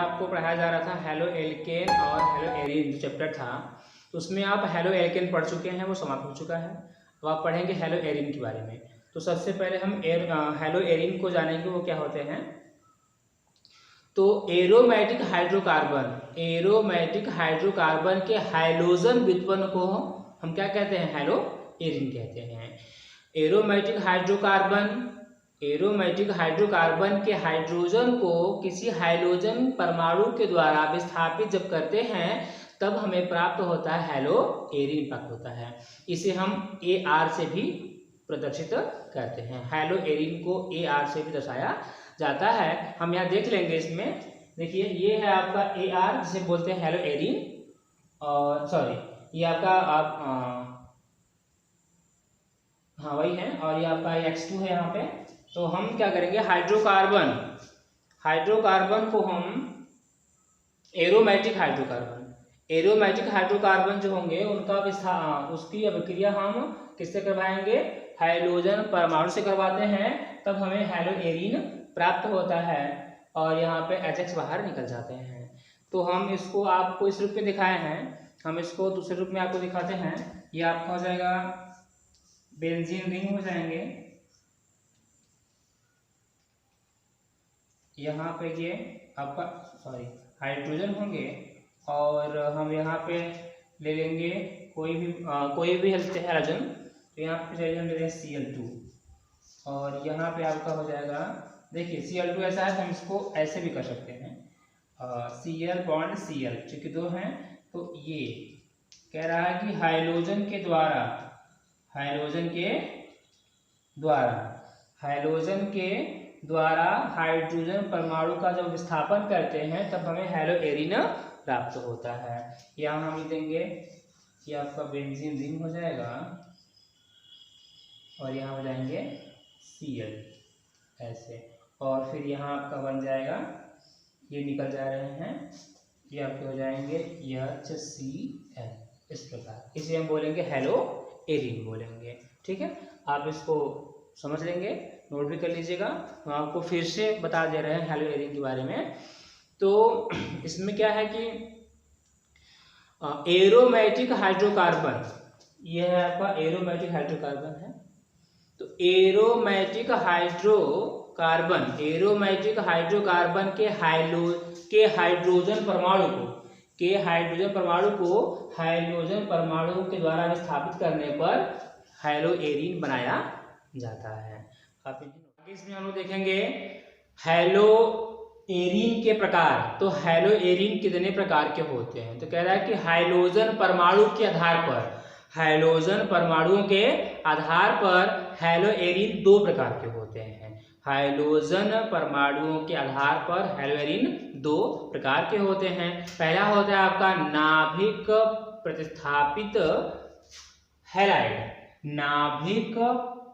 आपको पढ़ाया जा रहा था हेलो एल्केन और हेलो एरीन जो चैप्टर था, तो उसमें आप हेलो एल्केन पढ़ चुके हैं, वो समाप्त हो चुका है। अब आप पढ़ेंगे हेलो एरीन के बारे में। तो सबसे पहले हम हेलो एरीन को जानेंगे, वो क्या होते हैं। तो एरोमेटिक हाइड्रोकार्बन के हाइड्रोजन व्युत्पन्न को हम क्या कहते हैं, हेलो एरीन कहते हैं। एरोमेटिक हाइड्रोकार्बन के हाइड्रोजन को किसी हाइड्रोजन परमाणु के द्वारा विस्थापित जब करते हैं तब हमें प्राप्त होता है हेलो एरीन प्राप्त होता है। इसे हम AR से भी प्रदर्शित करते हैं। हेलो एरीन को AR से भी दर्शाया जाता है। हम यहाँ देख लेंगे, इसमें देखिए ये है आपका AR जिसे बोलते हैं हेलो एरीन, और सॉरी ये आपका हाँ वही है, और ये आपका X2 है यहाँ पे। तो हम क्या करेंगे, हाइड्रोकार्बन को हम एरोमेटिक हाइड्रोकार्बन जो होंगे उनका उसकी अभिक्रिया हम किससे करवाएंगे, हाइड्रोजन परमाणु से करवाते हैं, तब हमें हेलो एरीन प्राप्त होता है और यहाँ पे HX बाहर निकल जाते हैं। तो हम इसको आपको इस रूप में दिखाए हैं, हम इसको दूसरे रूप में आपको दिखाते हैं। ये आपका हो जाएगा बेंजीन रिंग हो जाएंगे, यहाँ पे ये आपका हाइड्रोजन होंगे, और हम यहाँ पे ले लेंगे कोई भी हैलोजन। तो यहाँ पे ले लेंगे Cl2, और यहाँ पे आपका हो जाएगा, देखिए Cl2 ऐसा है तो हम इसको ऐसे भी कर सकते हैं, Cl बॉन्ड Cl, चूंकि दो हैं तो ये कह रहा है कि हाइड्रोजन के द्वारा हाइड्रोजन परमाणु का जब विस्थापन करते हैं तब हमें हेलो एरीन प्राप्त होता है। यहाँ हम देंगे कि आपका बेंजीन रिंग हो जाएगा, और यहाँ हो जाएंगे Cl ऐसे, और फिर यहाँ आपका बन जाएगा, ये निकल जा रहे हैं, ये आपके हो जाएंगे HCl इस प्रकार। इसे हम बोलेंगे हेलो एरीन बोलेंगे। ठीक है, आप इसको समझ लेंगे, नोट भी कर लीजिएगा। हम आपको फिर से बता दे रहे हैं हेलो एरीन के बारे में। तो इसमें क्या है कि एरोमेटिक हाइड्रोकार्बन, यह है आपका एरोमेटिक हाइड्रोकार्बन है। तो एरोमेटिक हाइड्रोकार्बन के हाइड्रोजन परमाणु को हाइड्रोजन परमाणु के द्वारा विस्थापित करने पर हेलो एरीन बनाया जाता है। आगे इसमें हम लोग देखेंगे हेलो एरीन के प्रकार। तो हेलो एरीन कितने प्रकार के होते हैं, तो कह रहा है कि हाइड्रोजन परमाणुओं के आधार पर हेलो एरीन दो प्रकार के होते हैं। हाइड्रोजन परमाणुओं के आधार पर हेलो एरीन दो प्रकार के होते हैं। पहला होता है आपका नाभिक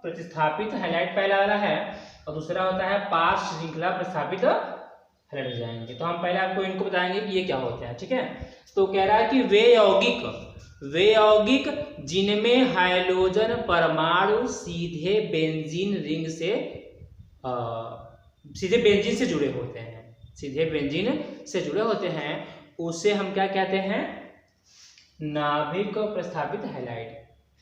प्रतिस्थापित हैलाइड पहला वाला है, और दूसरा होता है पार्श्व श्रृंखला प्रतिस्थापित हैलाइड हो जाएंगे। तो हम पहले आपको इनको बताएंगे कि ये क्या होते हैं। ठीक है, तो कह रहा है कि वे यौगिक जिनमें हाइड्रोजन परमाणु सीधे बेंजीन से जुड़े होते हैं, उसे हम क्या कहते हैं, नाभिक प्रतिस्थापित हैलाइड।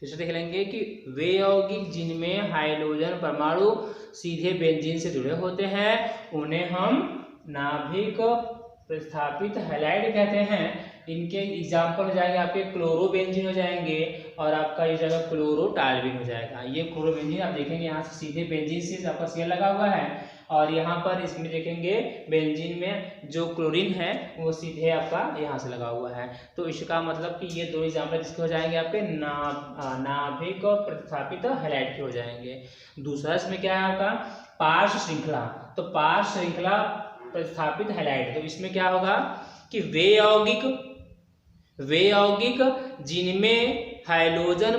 फिर से देख लेंगे कि वे यौगिक जिनमें हाइड्रोजन परमाणु सीधे बेंजीन से जुड़े होते हैं उन्हें हम नाभिक प्रतिस्थापित हैलाइड कहते हैं। इनके एग्जाम्पल हो जाएंगे आपके क्लोरोबेंजीन हो जाएंगे, और आपका ये जगह क्लोरोटाल्विन हो जाएगा। ये क्लोरोबेंजीन आप देखेंगे यहाँ से सीधे बेंजीन से आपका Cl लगा हुआ है, और यहाँ पर इसमें देखेंगे बेंजीन में जो क्लोरीन है वो सीधे आपका यहाँ से लगा हुआ है। तो इसका मतलब कि ये दो एग्जाम्पल किसके हो जाएंगे, आपके नाभिक प्रतिस्थापित हैलाइड के हो जाएंगे। दूसरा इसमें क्या है आपका पार्श्व श्रृंखला। तो पार्श्व श्रृंखला प्रतिस्थापित हैलाइड, तो इसमें क्या होगा कि वे यौगिक जिनमें हाइड्रोजन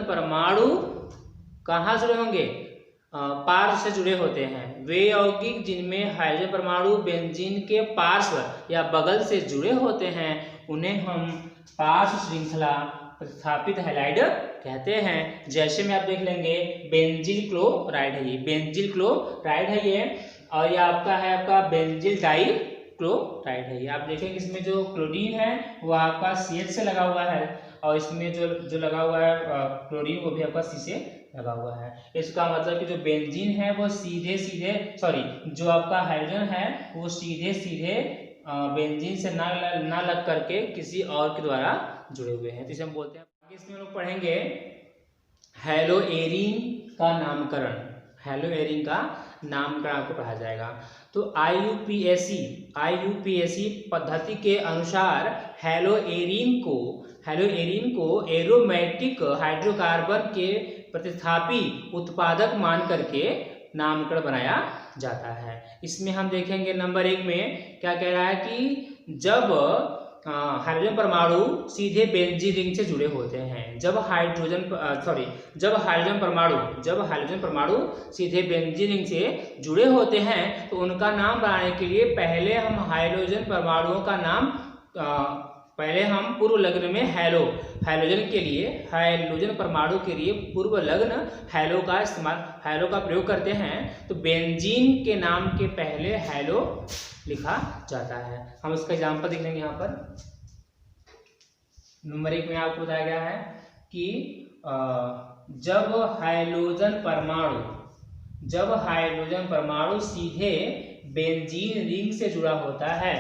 परमाणु कहाँ जुड़े होंगे, पार्श्व से जुड़े होते हैं। वे यौगिक जिनमें हाइड्रोजन परमाणु बेंजीन के पार्श्व या बगल से जुड़े होते हैं उन्हें हम पार्श्व श्रृंखला प्रतिस्थापित हैलाइड कहते हैं। जैसे में आप देख लेंगे बेंजील क्लोराइड है ये, और ये आपका है आपका बेंजिल डाइक्लोराइड है। ये आप देखेंगे इसमें जो क्लोरीन है वो आपका CH से लगा हुआ है, और इसमें जो लगा हुआ है क्लोरीन वो भी आपका C से लगा हुआ है। इसका मतलब कि जो बेंजीन है वो सीधे सीधे जो आपका हाइड्रोजन है वो सीधे सीधे बेंजीन से ना लग करके किसी और के द्वारा जुड़े हुए हैं, तो इसे हम बोलते हैं। आगे इसमें हम लोग पढ़ेंगे हैलोएरीन का नामकरण। हैलोएरीन का नामकरण आपको पढ़ा जाएगा। तो IUPAC पद्धति के अनुसार हैलोएरीन को एरोमेटिक हाइड्रोकार्बन के प्रतिस्थापी उत्पादक मान करके नामकरण बनाया जाता है। इसमें हम देखेंगे नंबर 1 में क्या कह रहा है कि जब हाइड्रोजन परमाणु सीधे बेंजीन रिंग से जुड़े होते हैं, जब हाइड्रोजन परमाणु सीधे बेंजीन रिंग से जुड़े होते हैं तो उनका नाम बनाने के लिए पहले हम हाइड्रोजन परमाणुओं का नाम पहले हम पूर्व लग्न में हाइड्रोजन परमाणु के लिए पूर्व लग्न हैलो का प्रयोग करते हैं। तो बेंजीन के नाम के पहले हैलो लिखा जाता है। हम इसका एग्जांपल देख लेंगे। यहाँ पर नंबर 1 में आपको बताया गया है कि जब हाइड्रोजन परमाणु सीधे बेंजीन रिंग से जुड़ा होता है,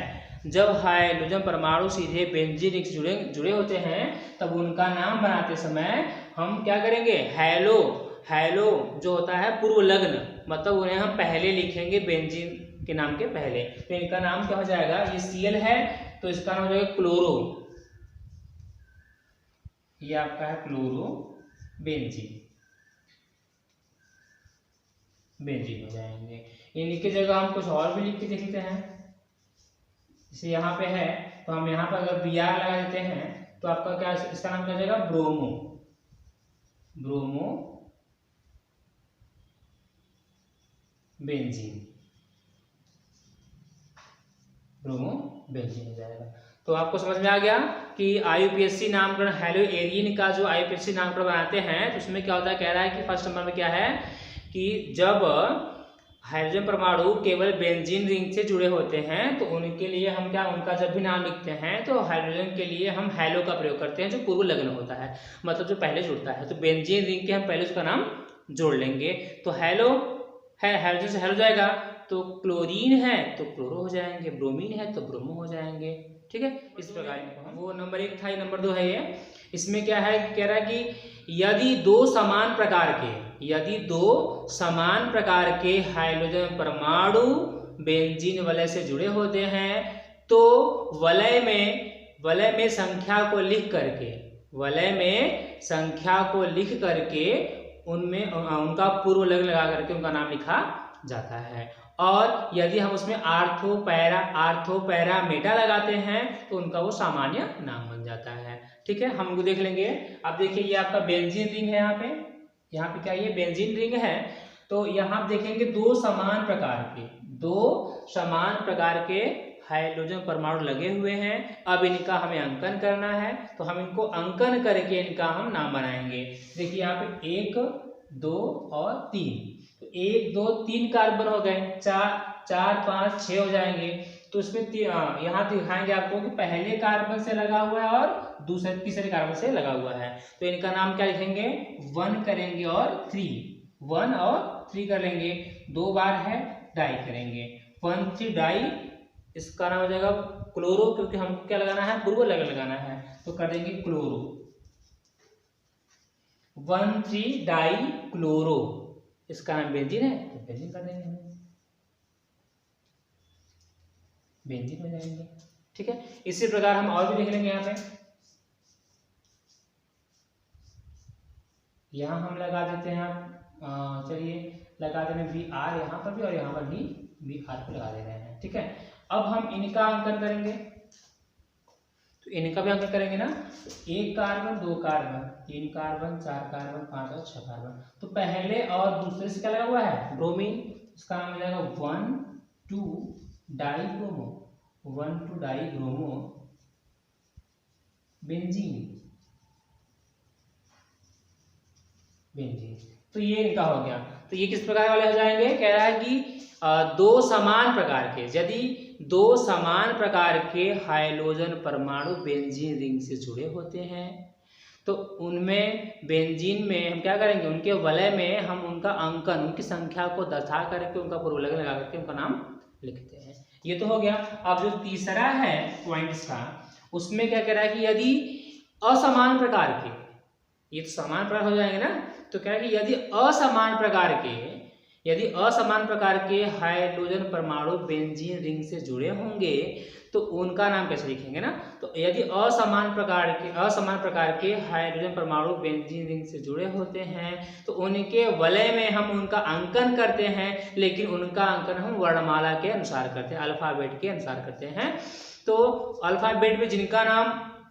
जब हाइड्रोजन परमाणु सीधे बेंजीन रिंग से जुड़े होते हैं तब उनका नाम बनाते समय हम क्या करेंगे, हैलो जो होता है पूर्व लग्न, मतलब उन्हें हम पहले लिखेंगे बेंजीन के नाम के पहले। तो इनका नाम क्या हो जाएगा, ये Cl है तो इसका नाम हो जाएगा क्लोरो, ये आपका है क्लोरो बेंजीन हो जाएंगे। इनकी जगह हम कुछ और भी लिख के देखते हैं। जैसे यहाँ पे है तो हम यहाँ पर अगर Br लगा देते हैं तो आपका क्या, इसका नाम क्या हो जाएगा, ब्रोमो बेंजीन हो जाएगा। तो आपको समझ में आ गया कि IUPAC नामकरण हैलोएरीन का जो IUPAC नामकरण बनाते हैं तो उसमें क्या होता है, कह रहा है कि फर्स्ट नंबर में क्या है कि जब हाइड्रोजन परमाणु केवल बेंजीन रिंग से जुड़े होते हैं तो उनके लिए हम उनका जब भी नाम लिखते हैं तो हाइड्रोजन के लिए हम हैलो का प्रयोग करते हैं जो पूर्व लग्न होता है, मतलब जो पहले जुड़ता है। तो बेंजीन रिंग के हम पहले उसका नाम जोड़ लेंगे। तो हैलो है, हाइड्रोजन से हैलो जाएगा, तो क्लोरीन है तो क्लोरो हो जाएंगे, ब्रोमीन है तो ब्रोमो हो जाएंगे। ठीक है, इस प्रकार वो नंबर 1 था। नंबर 2 है ये, इसमें क्या है, कह रहा है कि यदि दो समान प्रकार के हाइड्रोजन परमाणु बेंजीन वलय से जुड़े होते हैं तो वलय में संख्या को लिख करके उनमें उनका पूर्व लग्न लगा करके उनका नाम लिखा जाता है। और यदि हम उसमें आर्थो पैरा मेटा लगाते हैं तो उनका वो सामान्य नाम बन जाता है। ठीक है, हम उनको देख लेंगे। अब देखिए ये आपका बेंजीन रिंग है, यहाँ पे क्या, ये बेंजीन रिंग है। तो यहाँ आप देखेंगे दो समान प्रकार के हाइड्रोजन परमाणु लगे हुए हैं। अब इनका हमें अंकन करना है, तो हम इनको अंकन करके इनका हम नाम बनाएंगे। देखिए यहाँ पे 1 2 और 3, तो 1 2 3 कार्बन हो गए, 4 5 6 हो जाएंगे। तो इसमें यहाँ दिखाएंगे आपको कि पहले कार्बन से लगा हुआ है और तीसरे कार्बन से लगा हुआ है। तो इनका नाम क्या लिखेंगे, 1 करेंगे और 3 कर लेंगे। 2 बार है डाई करेंगे, 1,3 डाई, इसका नाम हो जाएगा क्लोरो, क्योंकि हमको क्या लगाना है, पूर्व लग्न लगाना है। तो कर देंगे क्लोरो, 1,3 डाई क्लोरो, इसका नाम बेंजीन है तो बेंजीन कर देंगे, बेंजीन हो जाएंगे। ठीक है, इसी प्रकार हम और भी देख लेंगे। यहाँ पे यहाँ हम लगा देते हैं, चलिए लगा देते हैं Br यहाँ पर भी और यहाँ पर भी Br को लगा दे रहे हैं। ठीक है, अब हम इनका अंकन करेंगे, तो इनका भी अंकन करेंगे ना। 1 कार्बन 2 कार्बन 3 कार्बन 4 कार्बन 5 और 6 कार्बन। तो पहले और दूसरे से क्या लगा हुआ है, ब्रोमीन, इसका नाम हो जाएगा 1,2 die bromo, 1,2 die bromo benzene. तो ये इनका हो गया। तो तो ये किस प्रकार वाले हो जाएंगे, कह रहा है कि दो समान प्रकार के, यदि दो समान प्रकार के हाइड्रोजन परमाणु बेंजीन रिंग से जुड़े होते हैं तो उनमें बेंजीन में हम क्या करेंगे, उनके वलय में हम उनका अंकन, उनकी संख्या को दर्शा करके उनका पूर्वलग्न लगा करके उनका नाम लिखते हैं। ये तो हो गया। अब जो तीसरा है पॉइंट इसका, उसमें क्या कह रहा है कि यदि असमान प्रकार के, ये तो समान प्रकार हो जाएंगे ना, तो कह रहा है कि यदि असमान प्रकार के हाइड्रोजन परमाणु बेंजीन रिंग से जुड़े होंगे तो उनका नाम कैसे लिखेंगे ना, तो यदि असमान प्रकार के हाइड्रोजन परमाणु बेंजीन रिंग से जुड़े होते हैं तो उनके वलय में हम उनका अंकन करते हैं, लेकिन उनका अंकन हम वर्णमाला के अनुसार करते हैं, अल्फाबेट के अनुसार करते हैं। तो अल्फाबेट में जिनका नाम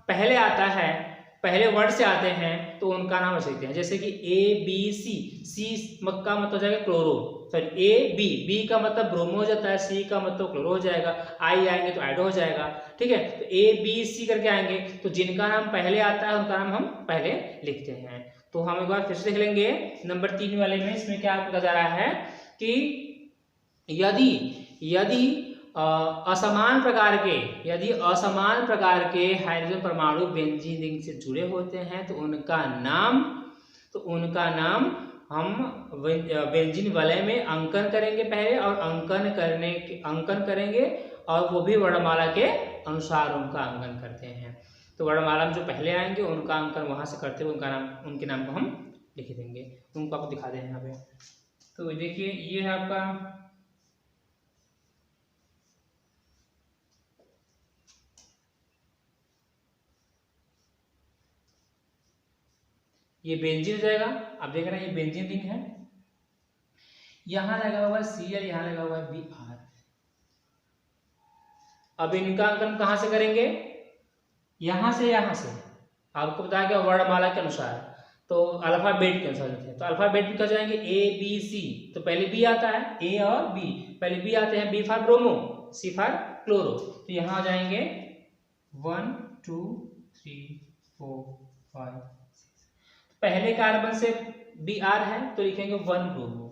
पहले आता है, पहले वर्ड से आते हैं तो उनका नाम ऐसे लिखते हैं, जैसे कि A B C, C का मतलब हो जाएगा क्लोरो, सॉरी A B का मतलब ब्रोमो हो जाता है, C का मतलब क्लोरो हो जाएगा, I आएंगे तो आइडो हो जाएगा, ठीक है। तो A B C करके आएंगे तो जिनका नाम पहले आता है उनका नाम हम पहले लिखते हैं। तो हम एक बार फिर से देख लेंगे नंबर 3 वाले में, इसमें क्या आपको बता रहा है कि यदि असमान प्रकार के हाइड्रोजन परमाणु बेंजीन रिंग से जुड़े होते हैं तो उनका नाम हम बेंजीन वलय में अंकन करेंगे पहले, और अंकन करेंगे और वो भी वर्णमाला के अनुसार उनका अंकन करते हैं। तो वर्णमाला में जो पहले आएंगे उनका अंकन वहां से करते हुए उनके नाम को हम लिख देंगे। उनको आपको दिखा दें यहाँ पे। तो देखिए ये है आपका ये बेंजीन हो जाएगा। आप देख रहे हैं ये बेंजीन रिंग है, यहां लगा हुआ है Cl, यहां लगा हुआ है Br। अब इनका अंकन कहां से करेंगे, यहां से आपको बताया गया वर्णमाला के अनुसार, तो अल्फाबेट के अनुसार लिखते हैं। तो अल्फाबेट में क्या जाएंगे A B C, तो पहले B आता है, A और B पहले B आते हैं, B for bromo, C for chloro. तो यहां आ जाएंगे 1 2 3 4 5 6। पहले कार्बन से Br है तो लिखेंगे 1 ब्रोमो,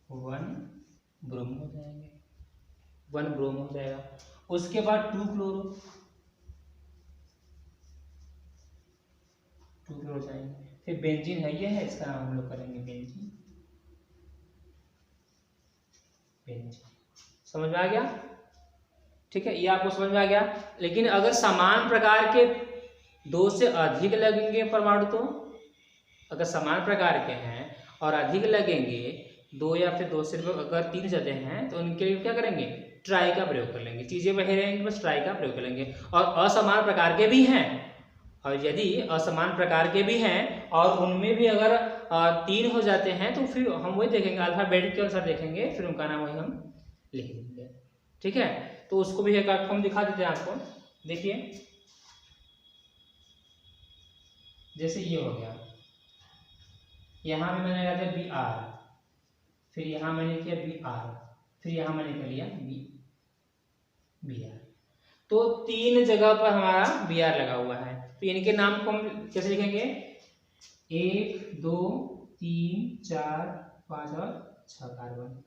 1 ब्रोमो हो जाएंगे, 1 ब्रोमो हो जाएगा। उसके बाद 2 क्लोरो, 2 क्लोरो जाएंगे। फिर बेंजीन है, ये है, इसका नाम हम लोग करेंगे बेंजीन। समझ में आ गया, ठीक है, ये आपको समझ में आ गया। लेकिन अगर समान प्रकार के 2 से अधिक लगेंगे परमाणु, तो अगर समान प्रकार के हैं और अधिक लगेंगे 2 या फिर 2 से अगर 3 जाते हैं तो उनके लिए क्या करेंगे, ट्राई का प्रयोग कर लेंगे। चीजें वही रहेंगी, बस ट्राई का प्रयोग कर लेंगे। और असमान प्रकार के भी हैं, और यदि असमान प्रकार के भी हैं और उनमें भी अगर 3 हो जाते हैं तो फिर हम वही देखेंगे, अल्फाबेट के अनुसार देखेंगे, फिर उनका नाम वही हम लिख देंगे, ठीक है। तो उसको भी एक हम दिखा देते हैं आपको। देखिए जैसे ये हो गया, यहाँ भी मैंने लगा दिया Br, फिर यहाँ मैंने किया Br, फिर यहाँ मैंने कर लिया Br। तो 3 जगह पर हमारा Br लगा हुआ है। तो इनके नाम को हम कैसे लिखेंगे, 1 2 3 4 5 और 6 कार्बन।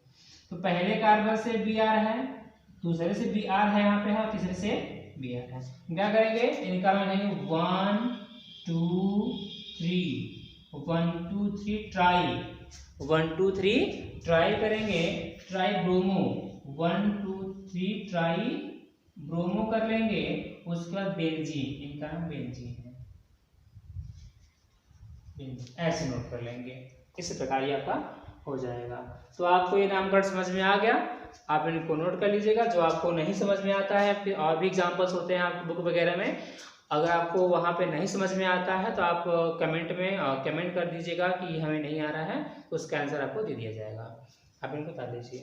तो पहले कार्बन से Br है, दूसरे से Br है यहाँ पे है, और तीसरे से Br है। क्या करेंगे, इनका हम लिखेंगे 1 2 3 1 2 3 ट्राई, 1 2 3 ट्राई करेंगे, ट्राई ब्रोमो, 1 2 3 ट्राई ब्रोमो कर लेंगे। उसके बाद बेंजीन, इनका नाम बेंजीन है, ऐसे नोट कर लेंगे। इस प्रकार ये आपका हो जाएगा। तो आपको ये नामकरण समझ में आ गया, आप इनको नोट कर लीजिएगा। जो आपको नहीं समझ में आता है, फिर और भी एग्जाम्पल्स होते हैं आपकी बुक वगैरह में, अगर आपको वहाँ पे नहीं समझ में आता है तो आप कमेंट में कमेंट कर दीजिएगा कि हमें नहीं आ रहा है, तो उसका आंसर आपको दे दिया जाएगा। आप इनको बता दीजिए।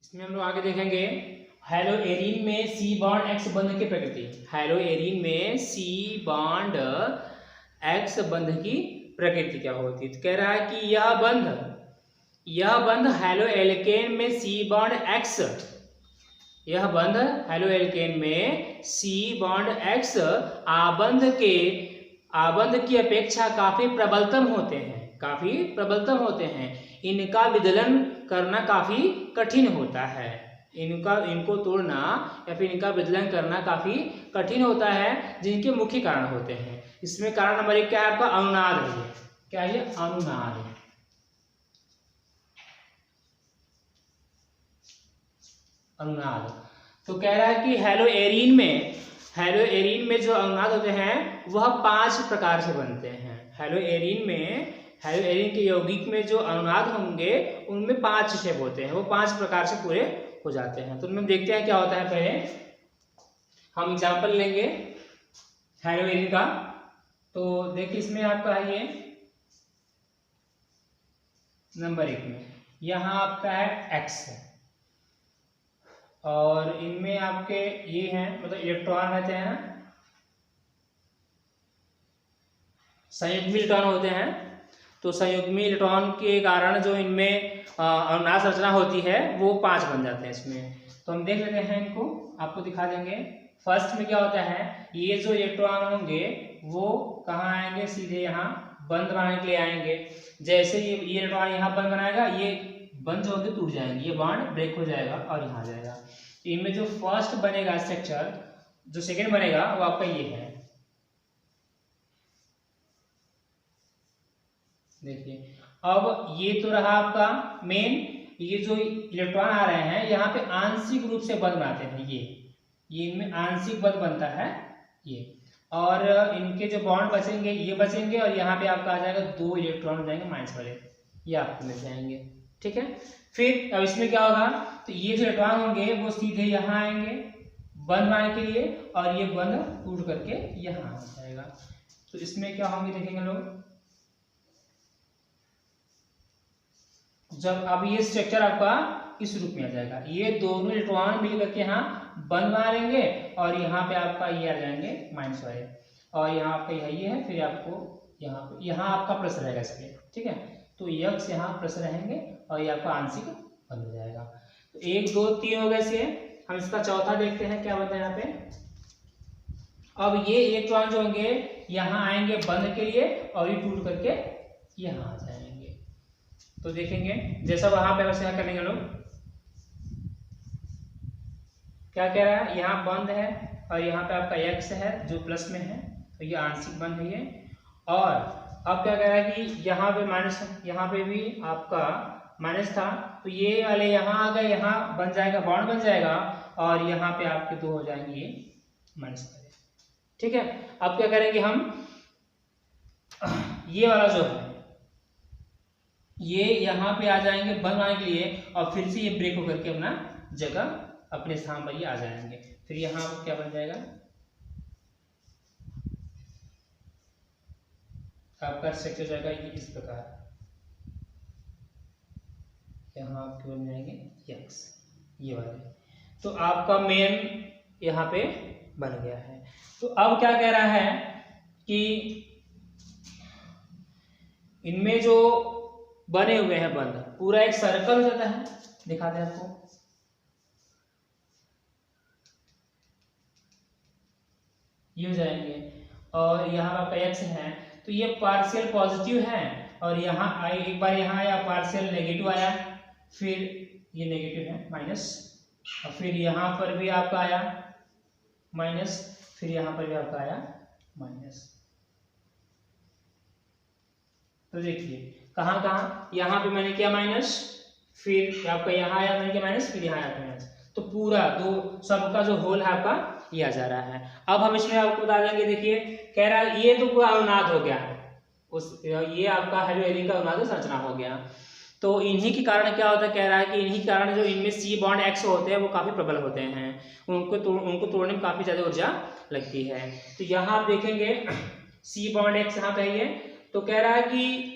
इसमें हम लोग आगे देखेंगे हेलो एरीन में C बॉन्ड X बंध की प्रकृति। हेलो एरीन में C बॉन्ड X बंध की प्रकृति क्या होती है, तो कह रहा है कि यह बंध हेलो एल्केन में C बॉन्ड X, यह बंध हेलो एल्केन में C बॉन्ड X आबंध की अपेक्षा काफी प्रबलतम होते हैं। काफी प्रबलतम होते हैं, इनका विदलन करना काफी कठिन होता है। इनको तोड़ना या फिर इनका विदलन करना काफी कठिन होता है, जिनके मुख्य कारण होते हैं। इसमें कारण नंबर 1 क्या है आपका? अनुनाद है। ये क्या है? अनुनाद है। अनुनाद तो कह रहा है कि हेलोएरिन में जो अनुनाद होते हैं वह 5 प्रकार से बनते हैं। हेलोएरिन के यौगिक में जो अनुनाद होंगे उनमें 5 स्टेप होते हैं, वो 5 प्रकार से पूरे हो जाते हैं। तो उनमें देखते हैं क्या होता है। पहले हम एग्जाम्पल लेंगे हेलोएरिन का। तो देखिए इसमें आपका है ये नंबर 1 में यहाँ आपका है X है, और इनमें आपके ये हैं, मतलब इलेक्ट्रॉन रहते हैं ना, संयुग्मी इलेक्ट्रॉन होते हैं। तो संयुग्मी इलेक्ट्रॉन के कारण जो इनमें अनुनाद संरचना होती है वो 5 बन जाते हैं इसमें। तो हम देख लेते हैं, इनको आपको दिखा देंगे। फर्स्ट में क्या होता है, ये जो इलेक्ट्रॉन होंगे वो कहाँ आएंगे? सीधे यहाँ बंध बनाने के लिए आएंगे। जैसे ये इलेक्ट्रॉन यहाँ बंध बनाएगा, ये बंध जो होंगे टूट जाएंगे, ये बॉन्ड ब्रेक हो जाएगा और यहाँ आ जाएगा। तो इनमें जो फर्स्ट बनेगा स्ट्रक्चर, जो सेकेंड बनेगा वो आपका ये है। देखिए अब ये तो रहा आपका मेन। ये जो इलेक्ट्रॉन आ रहे हैं यहाँ पे आंशिक रूप से बंध बनाते हैं, ये इनमें आंशिक बंध बनता है ये, और इनके जो बॉन्ड बचेंगे ये बचेंगे, और यहाँ पे आपका आ जाएगा 2 इलेक्ट्रॉन हो जाएंगे माइनस वाले, ये आपको मिल जाएंगे। ठीक है, फिर अब इसमें क्या होगा, तो ये जो इलेक्ट्रॉन होंगे वो सीधे यहाँ आएंगे बंध बनाने के लिए, और ये बंध टूट करके यहाँ आ जाएगा। तो इसमें क्या होंगे देखेंगे लोग, जब अब ये स्ट्रक्चर आपका इस रूप में आ जाएगा, ये दोनों इलेक्ट्रॉन मिल करके यहाँ बंध बना लेंगे, और यहाँ पे आपका ये आ जाएंगे माइनस वाले, और यहाँ आपका ये है, फिर आपको यहाँ आपका प्लस रहेगा इसमें। ठीक है, तो यक्स यहाँ प्लस रहेंगे और ये आपका आंशिक बन जाएगा। तो 1 2 3 हो गए से। हम इसका चौथा देखते हैं क्या बनता है यहाँ पे। अब ये इलेक्ट्रॉन जो होंगे यहाँ आएंगे बंध के लिए, और ये टूट करके यहाँ आ जाएंगे। तो देखेंगे जैसा वहां पे वैसे यहाँ करेंगे लोग। क्या कह रहा है, यहाँ बंद है और यहाँ पे आपका x है जो प्लस में है, तो ये आंशिक बंद है ये। और अब क्या कह रहा है कि यहाँ पे माइनस, यहाँ पे भी आपका माइनस था, तो ये वाले यहाँ आ गए, यहाँ बन जाएगा, बॉन्ड बन जाएगा, और यहाँ पे आपके 2 हो जाएंगे ये माइनस वाले। ठीक है, अब क्या करेंगे हम, ये वाला जो है ये यहाँ पे आ जाएंगे बंद बनाने के लिए, और फिर से ये ब्रेक होकर के अपना जगह अपने स्थान पर ये आ जाएंगे। फिर यहाँ क्या बन जाएगा, आपका स्ट्रक्चर जाएगा ये इस प्रकार, यहाँ आपके बन जाएंगे एक्स ये वाले। तो आपका मेन यहाँ पे बन गया है। तो अब क्या कह रहा है कि इनमें जो बने हुए हैं बंध पूरा एक सर्कल हो जाता है, दिखाते हैं आपको। ये हो जाएंगे, और यहाँ आपका एक्स है, तो ये पार्शियल पॉजिटिव है, और यहाँ एक बार यहाँ आया पार्शियल नेगेटिव आया, फिर ये नेगेटिव है माइनस, और फिर यहाँ पर भी आपका आया माइनस, फिर यहाँ पर भी आपका आया माइनस। तो देखिए कहाँ कहाँ, यहाँ पे मैंने किया माइनस, फिर आपका यहाँ आया मैंने किया माइनस, फिर यहाँ आया माइनस। तो पूरा सबका जो होल है आपका ये आ जा रहा है। अब हम इसमें आपको बता देंगे, देखिए कह रहा है ये तो पूरा अनुनाद हो गया, ये आपका हेलोएरिन का अनुनाद संरचना हो गया। तो इन्हीं के कारण क्या होता है, कह रहा है कि इन्हीं के कारण जो इनमें सी बॉन्ड एक्स होते हैं वो काफी प्रबल होते हैं, उनको तोड़ने में काफी ज्यादा ऊर्जा लगती है। तो यहाँ आप देखेंगे सी बॉन्ड एक्स यहाँ पे है, तो कह रहा है कि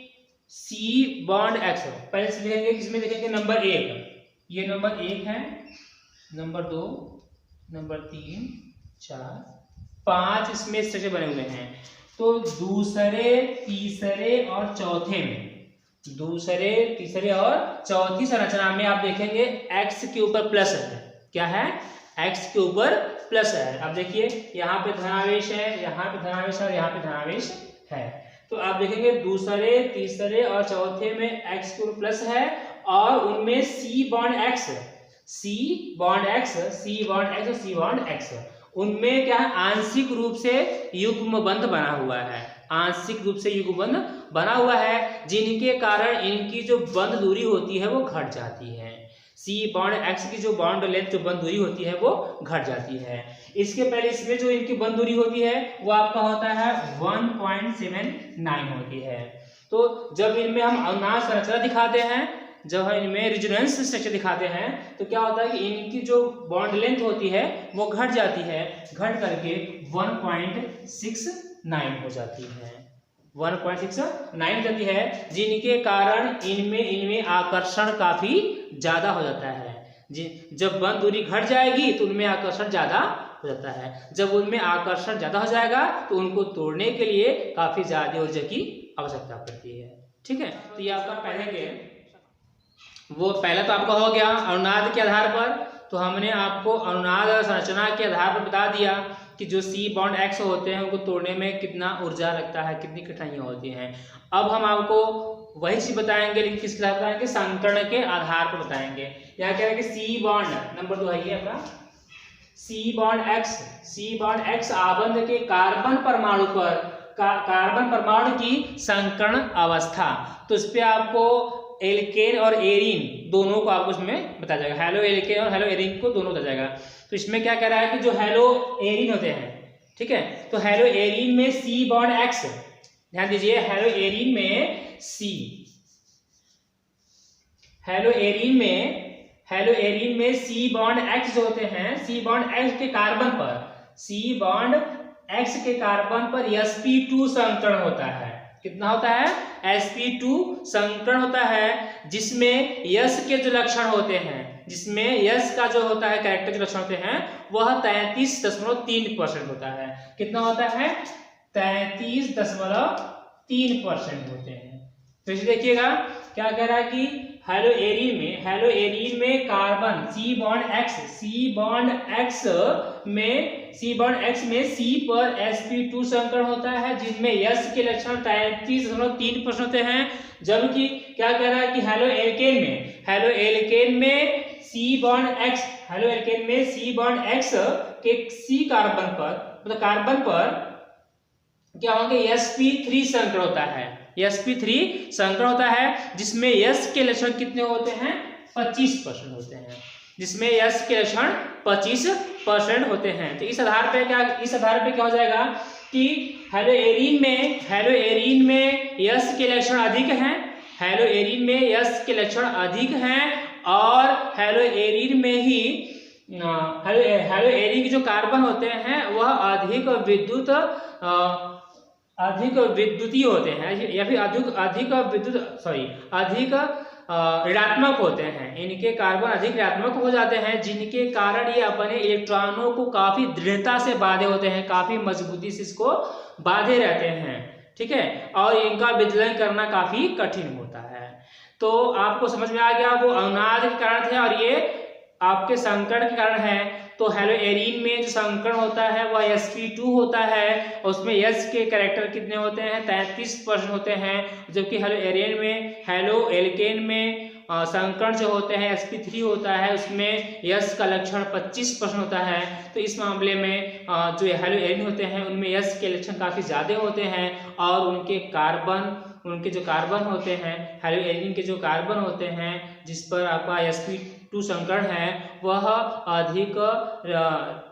सी बॉन्ड एक्स पहले से लिखेंगे, इसमें देखेंगे नंबर 1, ये नंबर 1 है, नंबर 2, नंबर 3, 4, 5 इसमें स्ट्रक्चर बने हुए हैं। तो दूसरे, तीसरे और चौथे में, दूसरे, तीसरे और चौथी संरचना में आप देखेंगे x के ऊपर प्लस है। क्या है, x के ऊपर प्लस है। अब देखिए यहाँ पे धनावेश है, यहाँ पे धनावेश है, और यहाँ पे धनावेश है। तो आप देखेंगे दूसरे, तीसरे और चौथे में X के ऊपर प्लस है और उनमें C bond X, C bond X, C bond X और C बॉन्ड X, उनमें क्या है, आंशिक रूप से युग्म बंध बना हुआ है, आंशिक रूप से युग्म बंध बना हुआ है, जिनके कारण इनकी जो बंध दूरी होती है वो घट जाती है। C बॉन्ड X की जो बॉन्ड लेंथ, जो बंध दूरी होती है वो घट जाती है। इसके पहले इसमें जो इनकी बंध दूरी होती है वो आपका होता है 1.79 होती है। तो जब इनमें हम अनुनाद संरचना दिखाते हैं, जब हम इनमें रेजोनेंस स्ट्रक्चर दिखाते हैं, तो क्या होता है कि इनकी जो बॉन्ड लेंथ होती है वो घट जाती है, घट करके 1.69 हो जाती है, 1.69 हो जाती है, जिनके कारण इनमें आकर्षण काफी ज्यादा हो जाता है। जब बंध दूरी घट जाएगी तो उनमें आकर्षण ज्यादा हो जाता है, जब उनमें आकर्षण ज्यादा हो जाएगा तो उनको तोड़ने के लिए काफी ज्यादा ऊर्जा की आवश्यकता पड़ती है। ठीक है, तो ये आपका पहले वो पहला तो आपका हो गया अनुनाद के आधार पर। तो हमने आपको अनुनाद संरचना के आधार पर बता दिया कि जो C बॉन्ड X होते हैं उनको तोड़ने में कितना ऊर्जा लगता है, कितनी कठिनाइयाँ होती हैं। अब हम आपको वही चीज बताएंगे, लेकिन किसके आधार बताएंगे, संकर्ण के आधार पर बताएंगे। यहाँ कह रहे हैं कि C बॉन्ड नंबर 2 है ये अपना C बॉन्ड X आबंध के कार्बन परमाणु पर कार्बन परमाणु की संकर्ण अवस्था। तो इस पे आपको एल्केन और एरीन दोनों को आपको इसमें बताया जाएगा, हेलो एल्केन और हेलो एरीन को दोनों बताया जाएगा। तो इसमें क्या कह रहा है कि जो हेलो एरीन होते हैं, ठीक है, तो हेलो एरीन में C बॉन्ड X, ध्यान दीजिए, हेलो एरीन में C बॉन्ड X जो होते हैं, C बॉन्ड X के कार्बन पर sp2 संकरण होता है। कितना होता है, sp2 संकरण होता है, जिसमें यश के जो लक्षण होते हैं, जिसमें यश का जो होता है कैरेक्टर जो लक्षण होते हैं वह 33.3% होता है। कितना होता है, 33.3% होते हैं। तो इसे देखिएगा क्या कह रहा है कि हेलो एरीन में कार्बन C बॉन्ड X में C पर sp2 संकरण होता है, जिसमें यश के लक्षण 33.3% होते हैं। जबकि क्या कह रहा है कि हेलो एल्केन में C बॉन्ड X के C कार्बन पर, मतलब कार्बन पर क्या होंगे, sp3 संकरण होता है, sp3 संकरण होता है, जिसमें यश के लक्षण कितने होते हैं, 25% होते हैं, जिसमें यश के लक्षण 25% होते हैं। तो इस आधार पे क्या हो जाएगा कि हेलो एरीन में यश के लक्षण अधिक हैं, और हेलो एरीन की जो कार्बन होते हैं वह अधिक विद्युतीय होते हैं, या फिर अधिक ऋणात्मक होते हैं। इनके कार्बन अधिक ऋणात्मक हो जाते हैं, जिनके कारण ये अपने इलेक्ट्रॉनों को काफी दृढ़ता से बांधे होते हैं, काफी मजबूती से इसको बांधे रहते हैं, ठीक है, और इनका विदलन करना काफी कठिन होता है। तो आपको समझ में आ गया, वो अनुनाद के कारण थे और ये आपके संकरण के कारण है। तो हेलो एरीन में जो संकरण होता है वह sp2 होता है, और उसमें यश के कैरेक्टर कितने होते हैं, 33% होते हैं। जबकि हेलो एल्केन में संकरण जो होते हैं sp3 होता है, उसमें यश का लक्षण 25% होता है। तो इस मामले में जो हेलो एरीन होते हैं उनमें यश के लक्षण काफी ज्यादा होते हैं, और उनके जो कार्बन होते हैं, हेलो एरीन के जो कार्बन होते हैं जिस पर आपका sp2 संकरण है वह अधिक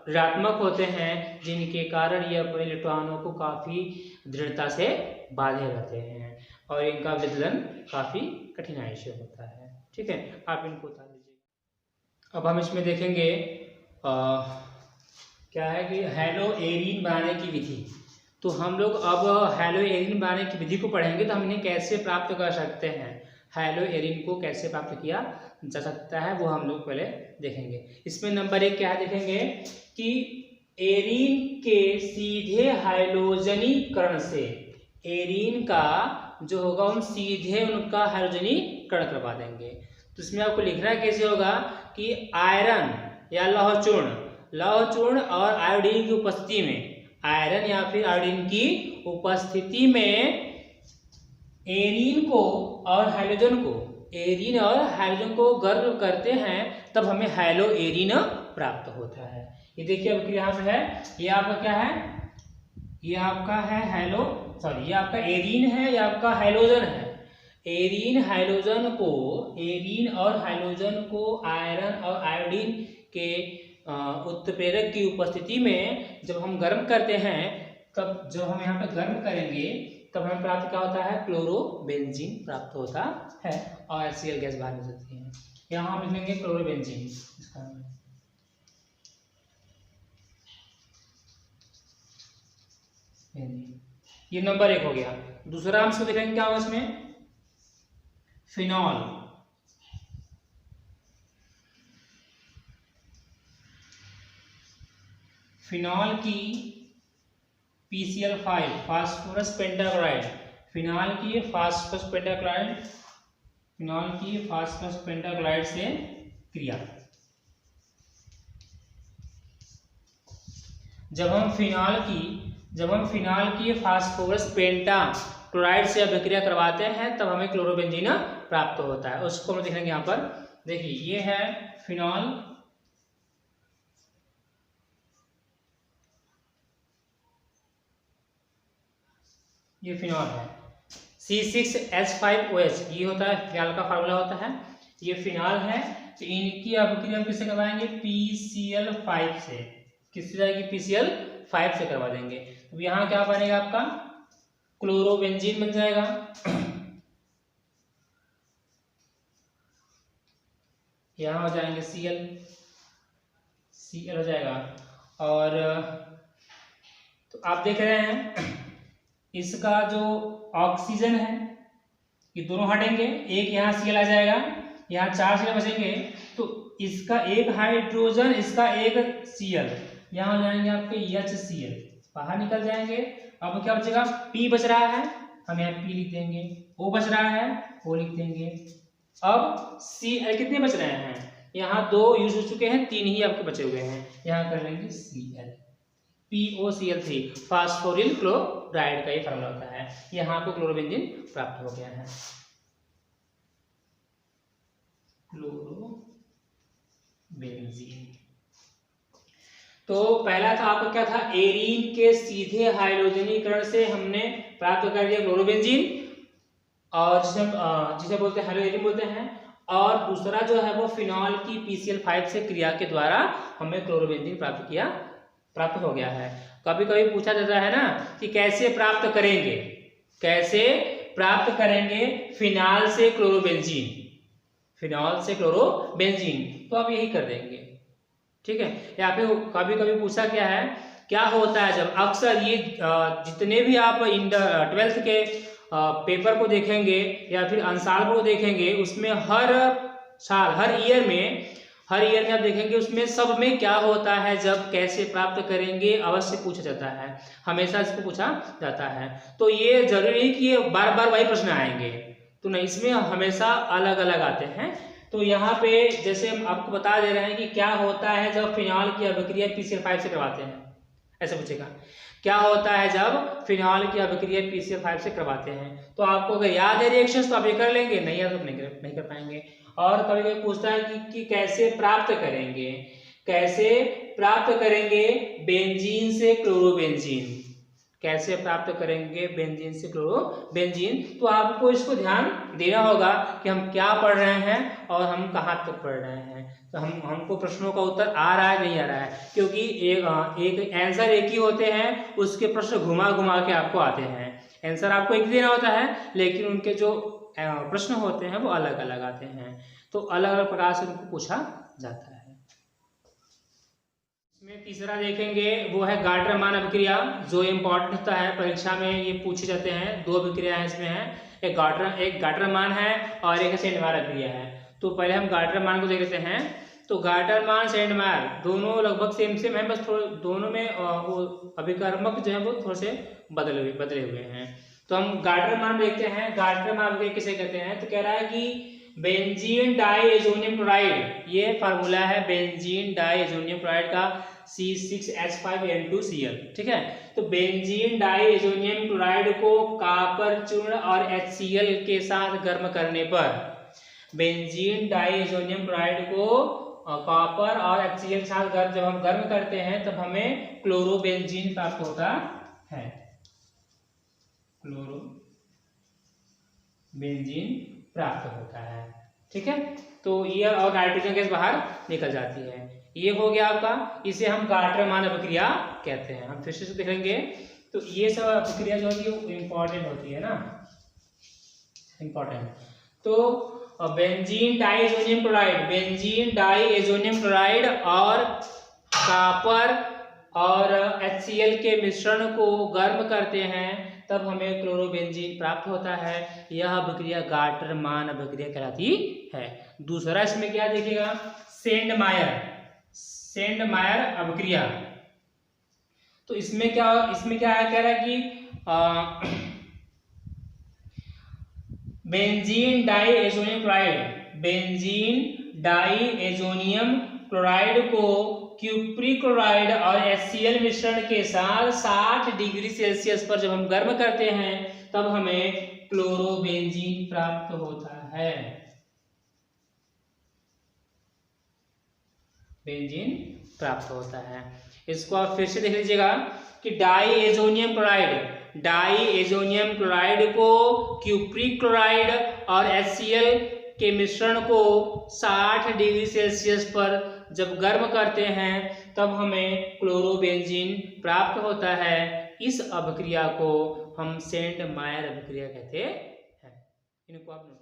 ऋणात्मक होते हैं, जिनके कारण ये अपने इलेक्ट्रॉनों को काफी दृढ़ता से बांधे रहते हैं, और इनका विदलन काफी कठिनाई से होता है। ठीक है, आप इनको उतार लीजिए। अब हम इसमें देखेंगे क्या है कि हेलो एरीन बनाने की विधि। तो हम लोग अब हेलो एरीन बनाने की विधि को पढ़ेंगे, तो हम इन्हें कैसे प्राप्त कर सकते हैं, हेलो एरीन को कैसे प्राप्त किया जा सकता है वो हम लोग पहले देखेंगे। इसमें नंबर 1 क्या है, देखेंगे कि एरीन के सीधे हाइड्रोजनीकरण से, एरीन का जो होगा हम सीधे उनका हाइड्रोजनीकरण करवा देंगे। तो इसमें आपको लिखना कैसे होगा कि आयरन या लौह चूर्ण और आयोडीन की उपस्थिति में, आयरन या फिर आयोडीन की उपस्थिति में एरीन को और हाइड्रोजन को, एरीन और हाइड्रोजन को गर्म करते हैं तब हमें हैलो एरीन प्राप्त होता है। ये देखिए अब यहाँ पे है, ये आपका क्या है, ये आपका है हैलो, सॉरी ये आपका एरीन है, ये आपका हाइड्रोजन है। एरीन और हाइड्रोजन को आयरन और आयोडीन के उत्प्रेरक की उपस्थिति में जब हम गर्म करते हैं, तब जब हम यहाँ पे गर्म करेंगे तब हमें प्राप्त क्या होता है, क्लोरोबेंजीन प्राप्त होता है और HCl गैस बाहर निकल सकती है। यहाँ हम लिखेंगे क्लोरोबेंजीन, इसका ये नंबर 1 हो गया। दूसरा हम इसको देखेंगे क्या होगा इसमें, फिनॉल। फिनॉल की PCl5 फास्फोरस पेंटाक्लोराइड, फिनॉल की फास्फोरस पेंटाक्लोराइड से क्रिया। जब हम फिनॉल की फास्फोरस पेंटाक्लोराइड से अभिक्रिया करवाते हैं तब हमें क्लोरोबेंजीन प्राप्त होता है। उसको हम देखेंगे यहाँ पर, देखिए ये है फिनॉल, ये फिनॉल है C6H5OH, ये होता है फिनॉल का फार्मूला होता है, ये फिनॉल है। तो इनकी अभिक्रिया हम किससे करवाएंगे, PCl5 से, किससे जाएगी, PCl5 से करवा देंगे। तो यहाँ क्या बनेगा आपका, क्लोरोबेंजीन बन जाएगा। यहाँ हो जाएंगे Cl हो जाएगा। और तो आप देख रहे हैं इसका जो ऑक्सीजन है ये दोनों हटेंगे, एक यहाँ Cl आ जाएगा, यहाँ 4 Cl बचेंगे, तो इसका एक हाइड्रोजन, इसका एक Cl, यहाँ हो जाएंगे आपके HCl, बाहर निकल जाएंगे। अब क्या बचेगा, P बच रहा है, हम यहाँ P लिख देंगे, O बच रहा है, O लिख देंगे। अब Cl कितने बच रहे हैं, यहाँ 2 यूज हो चुके हैं, 3 ही आपके बचे हुए हैं, यहाँ कर लेंगे Cl, POCl3 फास्फोरिल क्लोराइड का ये फार्मूला होता है। यहाँ आपको क्लोरोबेंजीन प्राप्त हो गया है, क्लोरोबेंजीन। तो पहला था आपका क्या था, एरीन के सीधे हाइड्रोजनीकरण से हमने प्राप्त कर लिया क्लोरोबेंजीन, और जिसे बोलते हैं हैलो एरीन बोलते हैं। और दूसरा जो है वो फिनॉल की PCl5 से क्रिया के द्वारा हमें क्लोरोबेंजीन प्राप्त हो गया है। कभी कभी पूछा जाता है ना कि कैसे प्राप्त करेंगे फिनॉल से क्लोरोबेंजीन, तो आप यही कर देंगे, ठीक है। या फिर कभी कभी पूछा क्या है, क्या होता है जब, अक्सर ये जितने भी आप 12th के पेपर को देखेंगे या फिर अंशाल को देखेंगे, उसमें हर साल हर ईयर में आप देखेंगे उसमें सब में क्या होता है, जब कैसे प्राप्त करेंगे अवश्य पूछा जाता है, हमेशा इसको पूछा जाता है। तो ये जरूरी नहीं कि ये बार बार वही प्रश्न आएंगे, तो नहीं, इसमें हमेशा अलग अलग आते हैं। तो यहाँ पे जैसे हम आपको बता दे रहे हैं कि क्या होता है जब फिनॉल की अभिक्रिया PCl5 से करवाते हैं, ऐसे पूछेगा क्या होता है जब फिनॉल की अभिक्रिया PCl5 से करवाते हैं। तो आपको अगर याद है रिएक्शंस तो आप ये कर लेंगे, नहीं याद तो नहीं कर पाएंगे। और कभी कभी पूछता है कि कैसे प्राप्त करेंगे बेंजीन से क्लोरोबेंजीन, कैसे प्राप्त करेंगे बेंजीन से क्लोरोबेंजीन। तो आपको इसको ध्यान देना होगा कि हम क्या पढ़ रहे हैं और हम कहाँ तक पढ़ रहे हैं। तो हमको प्रश्नों का उत्तर आ रहा है नहीं आ रहा है, क्योंकि एक आंसर एक ही होते हैं, उसके प्रश्न घुमा घुमा के आपको आते हैं। आंसर आपको एक ही देना होता है, लेकिन उनके जो प्रश्न होते हैं वो अलग अलग आते हैं, तो अलग अलग प्रकार से उनको पूछा जाता है। इसमें तीसरा देखेंगे वो है गार्टर मान अभिक्रिया, जो इम्पोर्टेंट होता है, परीक्षा में ये पूछे जाते हैं। 2 अभिक्रियाएं इसमें हैं, एक गार्टर मान है और एक सेंडमायर अभिक्रिया है। तो पहले हम गार्टर मान को देख लेते हैं। तो गार्टर मान सेंडमायर दोनों लगभग सेम है, बस थोड़े दोनों में वो अभिकर्मक जो है वो थोड़े से बदले हुए हैं। तो हम गार्टर मान देखते हैं, गार्टर मान अभिक्रिया किसे कहते हैं। तो कह रहा है कि बेंजीन डाइएजोनियम क्लोराइड, ये फार्मूला है बेंजीन डाइएजोनियम क्लोराइड का C6H5N2Cl, ठीक है। तो बेंजीन डाइएजोनियम क्लोराइड को कॉपर चूर्ण और HCl के साथ गर्म करने पर, बेंजीन डाइएजोनियम क्लोराइड को कॉपर और HCl के साथ जब हम गर्म करते हैं तब हमें क्लोरोबेंजीन प्राप्त होता है, क्लोरोबेंजीन प्राप्त होता है, ठीक है। तो ये और नाइट्रोजन गैस बाहर निकल जाती है। ये हो गया आपका, इसे हम गार्टर-मान अभिक्रिया कहते हैं। हम फिर से देखेंगे तो ये सब अभिक्रिया जो होती है वो इम्पोर्टेंट होती है ना, इम्पोर्टेंट। तो benzene diazonium chloride, benzene diazonium chloride और कॉपर और HCl के मिश्रण को गर्म करते हैं तब हमें क्लोरोबेंजीन प्राप्त होता है। यह अभिक्रिया गार्टर-मान अभिक्रिया कहलाती है। दूसरा इसमें क्या देखिएगा, सेंडमायर अभिक्रिया। तो इसमें क्या है, कह रहा है कि बेंजीन डाइएजोनियम क्लोराइड को क्यूप्रिक क्लोराइड और HCl मिश्रण के साथ 60 डिग्री सेल्सियस पर जब हम गर्म करते हैं तब हमें क्लोरोबेंजीन प्राप्त होता है, बेंजीन प्राप्त होता है। इसको आप फिर से देख लीजिएगा कि डाइएजोनियम क्लोराइड को क्यूप्रिक क्लोराइड और HCl के मिश्रण को 60 डिग्री सेल्सियस पर जब गर्म करते हैं तब हमें क्लोरोबेंजीन प्राप्त होता है। इस अभिक्रिया को हम सेंडमायर अभिक्रिया कहते हैं। इनको आप